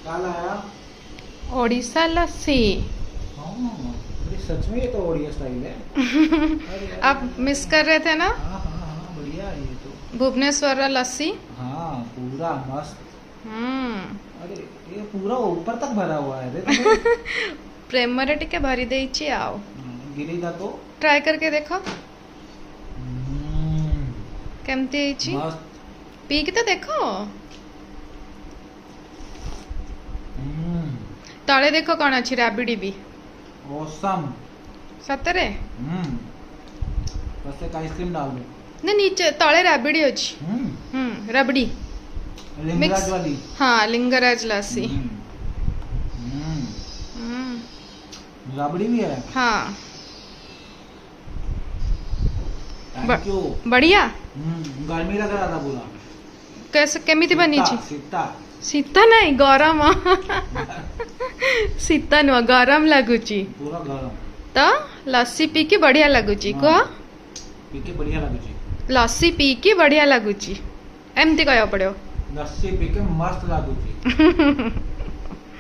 क्या लाया? ओडिशा लस्सी। हाँ, अरे सच में ये तो ओडिया स्टाइल है। अरे आप मिस कर रहे थे ना हाँ हाँ हाँ, बढ़िया है ये तो। भुवनेश्वर लस्सी। हाँ पूरा मस्त। अरे ये पूरा ऊपर तक भरा हुआ है देखो। प्रेमरे टिके भरी देइछि आओ गिरेगा तो ट्राई करके देखो केमती ହେଇଛି मस्त। पी के तो देखो तले देखो कौन अच्छी राबिड़ी भी ऑसम। सतरे बस एक आइसक्रीम डाल दो। ना नीचे तले राबिड़ी अच्छी रबड़ी लिंगराज वाली। हाँ लिंगराज लस्सी राबड़ी भी है। हाँ थैंक यू। बढ़िया गर्मी लग रहा था पूरा। कैसे केमिति बनी छी सीता शीता नहीं गरम शीता नुह गरम लगुची पूरा गरम। तो लस्सी पी के बढ़िया लगुची हाँ। कह पी के बढ़िया लगुची। लस्सी पी के बढ़िया लगुची एमती कहया पड़ो लस्सी पी के मस्त लगुची।